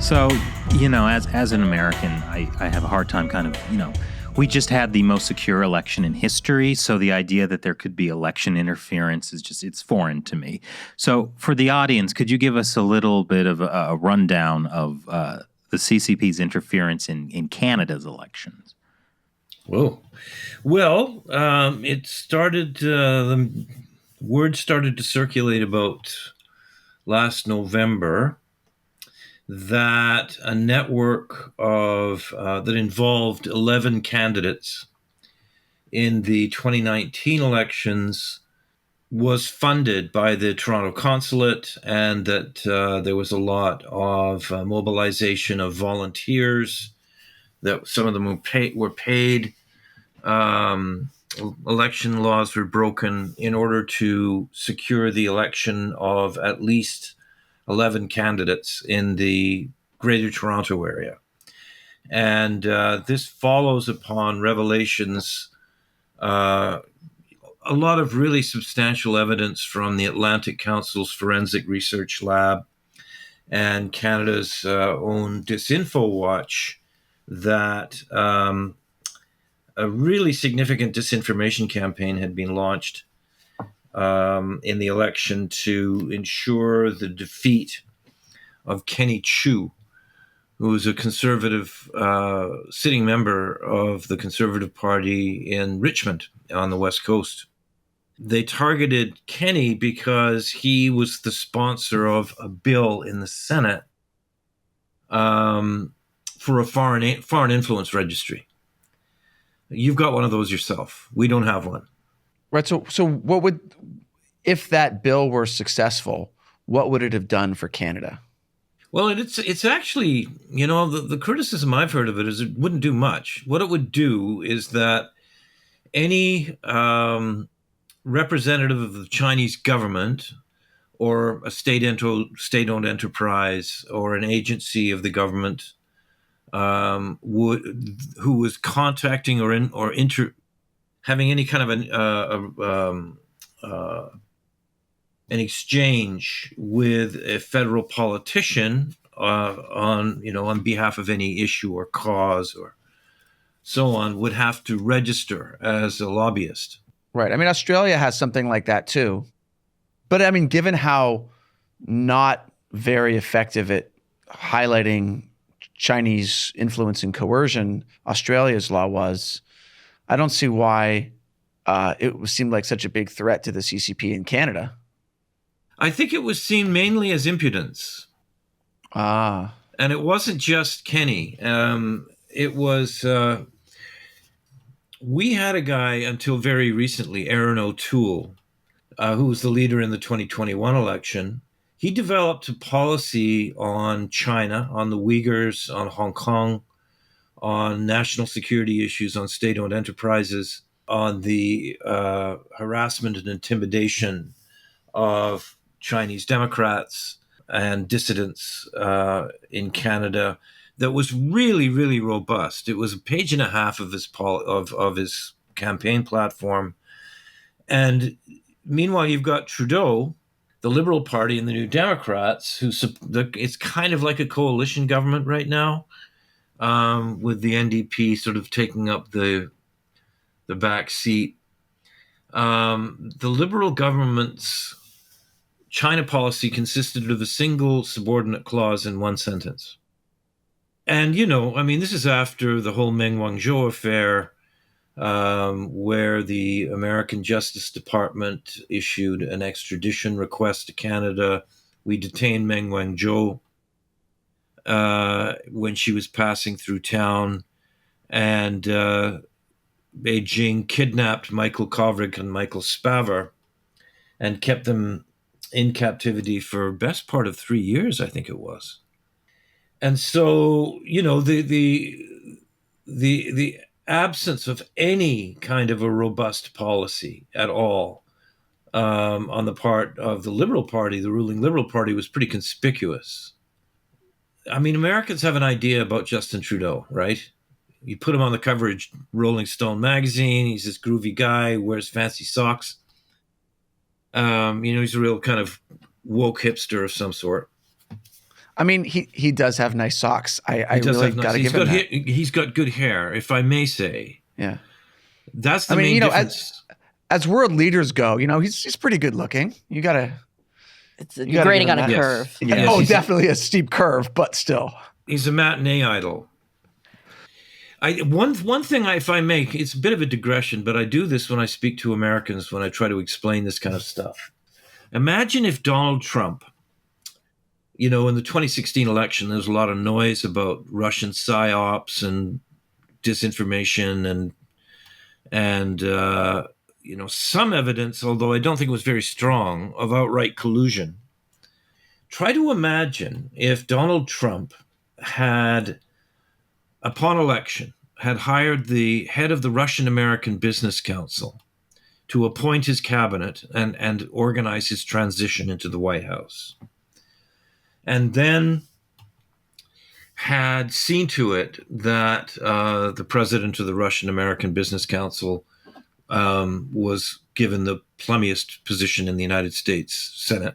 So, as an American, I have a hard time we just had the most secure election in history. So the idea that there could be election interference it's foreign to me. So for the audience, could you give us a little bit of a rundown of the CCP's interference in Canada's elections? Whoa. Well, it started, the word started to circulate about last November that a network of that involved 11 candidates in the 2019 elections was funded by the Toronto consulate, and that there was a lot of mobilization of volunteers, that some of them were paid. Election laws were broken in order to secure the election of at least 11 candidates in the Greater Toronto area. And this follows upon revelations, a lot of really substantial evidence from the Atlantic Council's Forensic Research Lab and Canada's own Disinfo Watch, that a really significant disinformation campaign had been launched in the election to ensure the defeat of Kenny Chiu, who was a conservative sitting member of the Conservative Party in Richmond on the West Coast. They targeted Kenny because he was the sponsor of a bill in the Senate for a foreign influence registry. You've got one of those yourself. We don't have one. Right. So what would, if that bill were successful, what would it have done for Canada? Well, it's actually, the criticism I've heard of it is it wouldn't do much. What it would do is that any representative of the Chinese government or a state-owned enterprise or an agency of the government who was contacting or having any kind of an exchange with a federal politician on behalf of any issue or cause or so on would have to register as a lobbyist. Right. I mean, Australia has something like that too. But I mean, given how not very effective at highlighting Chinese influence and coercion Australia's law was, I don't see why it seemed like such a big threat to the CCP in Canada. I think it was seen mainly as impudence. And it wasn't just Kenny. It was... we had a guy until very recently, Aaron O'Toole, who was the leader in the 2021 election. He developed a policy on China, on the Uyghurs, on Hong Kong, on national security issues, on state-owned enterprises, on the harassment and intimidation of Chinese Democrats and dissidents in Canada, that was really, really robust. It was a page and a half of his campaign platform. And meanwhile, you've got Trudeau, the Liberal Party, and the New Democrats, it's kind of like a coalition government right now, with the NDP sort of taking up the back seat. The Liberal government's China policy consisted of a single subordinate clause in one sentence. And, this is after the whole Meng Wanzhou affair, where the American Justice Department issued an extradition request to Canada. We detained Meng Wanzhou when she was passing through town, and Beijing kidnapped Michael Kovrig and Michael Spavor and kept them in captivity for best part of 3 years, I think it was. And so, the absence of any kind of a robust policy at all on the part of the Liberal Party, the ruling Liberal Party, was pretty conspicuous. I mean, Americans have an idea about Justin Trudeau, right? You put him on the cover of Rolling Stone magazine. He's this groovy guy, wears fancy socks. He's a real kind of woke hipster of some sort. I mean, he does have nice socks. I really got to give him that. He's got good hair, if I may say. Yeah. That's the main difference. As world leaders go, he's pretty good looking. You gotta. You're grading on a curve. Yes. Oh, definitely a steep curve, but still. He's a matinee idol. One thing, if I may, it's a bit of a digression, but I do this when I speak to Americans when I try to explain this kind of stuff. Imagine if Donald Trump, in the 2016 election, there was a lot of noise about Russian psyops and disinformation and some evidence, although I don't think it was very strong, of outright collusion. Try to imagine if Donald Trump had, upon election, had hired the head of the Russian-American Business Council to appoint his cabinet and organize his transition into the White House. And then had seen to it that the president of the Russian-American Business Council was given the plummiest position in the United States Senate.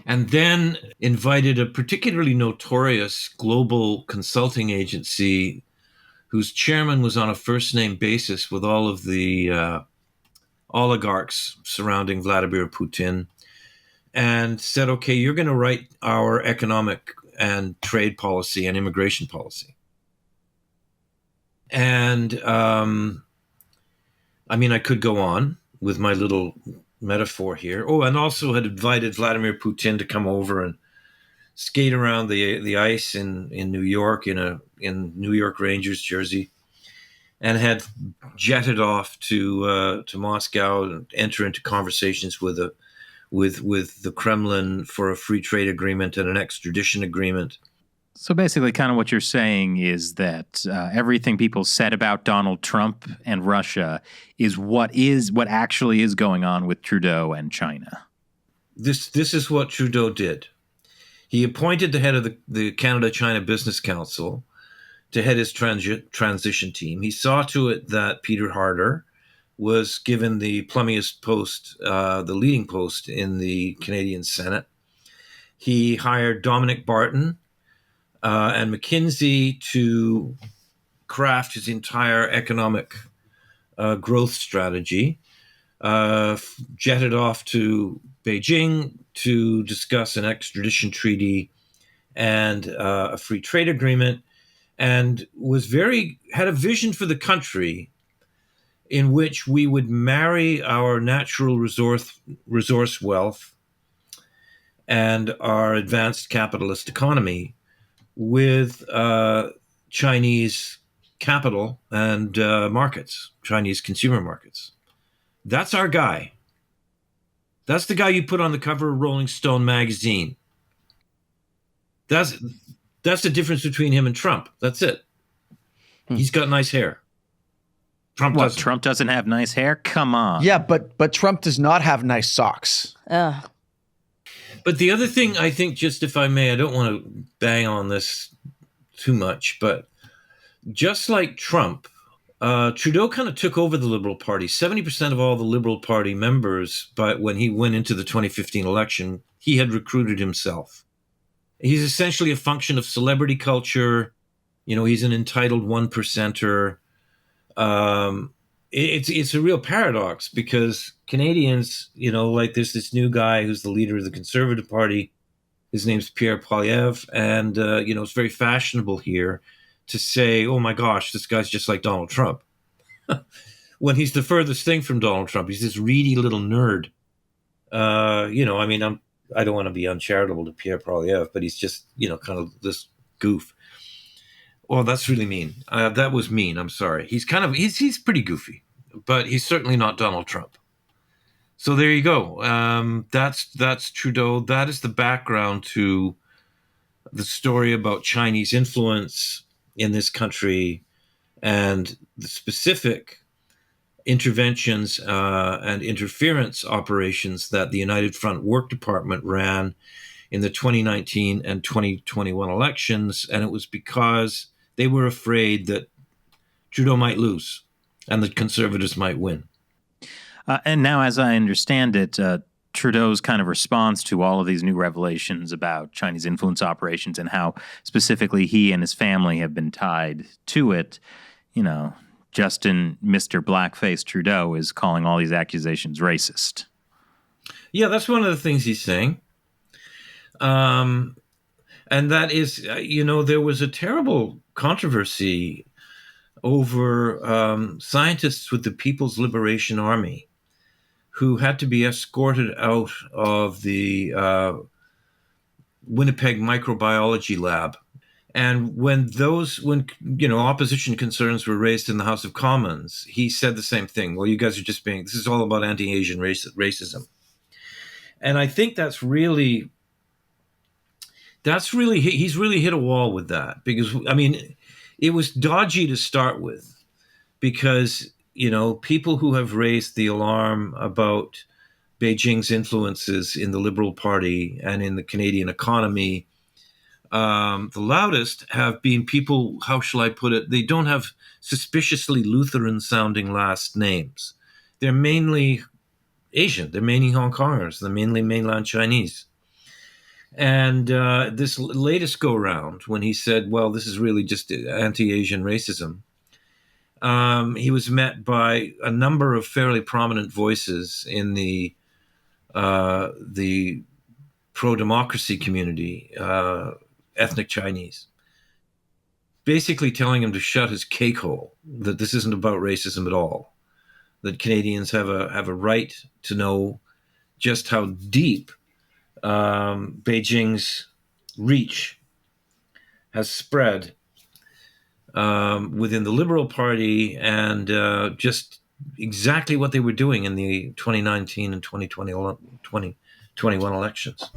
And then invited a particularly notorious global consulting agency whose chairman was on a first-name basis with all of the oligarchs surrounding Vladimir Putin, and said, okay, you're going to write our economic and trade policy and immigration policy. And I could go on with my little metaphor here. Oh, and also had invited Vladimir Putin to come over and skate around the ice in New York in New York Rangers jersey, and had jetted off to Moscow and enter into conversations with the Kremlin for a free trade agreement and an extradition agreement. So basically, kind of what you're saying is that everything people said about Donald Trump and Russia is what actually is going on with Trudeau and China. This is what Trudeau did. He appointed the head of the Canada-China Business Council to head his transition team. He saw to it that Peter Harder was given the plummiest post, the leading post in the Canadian Senate. He hired Dominic Barton and McKinsey to craft his entire economic growth strategy, jetted off to Beijing to discuss an extradition treaty and a free trade agreement, and had a vision for the country in which we would marry our natural resource wealth and our advanced capitalist economy with Chinese capital and markets, Chinese consumer markets. That's our guy. That's the guy you put on the cover of Rolling Stone magazine. That's the difference between him and Trump. That's it. He's got nice hair. Trump doesn't have nice hair? Come on. Yeah, but Trump does not have nice socks. But the other thing, I think, just if I may, I don't want to bang on this too much, but just like Trump, Trudeau kind of took over the Liberal Party. 70% of all the Liberal Party members, but when he went into the 2015 election, he had recruited himself. He's essentially a function of celebrity culture. He's an entitled one percenter. It's a real paradox because Canadians, like there's this new guy who's the leader of the Conservative Party. His name's Pierre Poilievre. And, it's very fashionable here to say, oh my gosh, this guy's just like Donald Trump. When he's the furthest thing from Donald Trump. He's this reedy little nerd. I don't want to be uncharitable to Pierre Poilievre, but he's just, kind of this goof. Well, that's really mean. That was mean. I'm sorry. He's pretty goofy, but he's certainly not Donald Trump. So there you go. That's Trudeau. That is the background to the story about Chinese influence in this country and the specific interventions and interference operations that the United Front Work Department ran in the 2019 and 2021 elections. And it was because they were afraid that Trudeau might lose and the Conservatives might win. And now, as I understand it, Trudeau's kind of response to all of these new revelations about Chinese influence operations and how specifically he and his family have been tied to it, Justin, Mr. Blackface Trudeau, is calling all these accusations racist. Yeah, that's one of the things he's saying. And that is, there was a terrible controversy over scientists with the People's Liberation Army who had to be escorted out of the Winnipeg microbiology lab. And when opposition concerns were raised in the House of Commons, he said the same thing. Well, you guys are just this is all about anti-Asian racism. And I think he's really hit a wall with that, because, it was dodgy to start with, because, people who have raised the alarm about Beijing's influences in the Liberal Party and in the Canadian economy, the loudest have been people, how shall I put it, they don't have suspiciously Lutheran-sounding last names. They're mainly Asian. They're mainly Hong Kongers. They're mainly mainland Chinese. And this latest go-round, when he said, well, this is really just anti-Asian racism, he was met by a number of fairly prominent voices in the pro-democracy community, ethnic Chinese, basically telling him to shut his cake hole, that this isn't about racism at all, that Canadians have a right to know just how deep Beijing's reach has spread within the Liberal Party, and just exactly what they were doing in the 2019 and 2021 elections.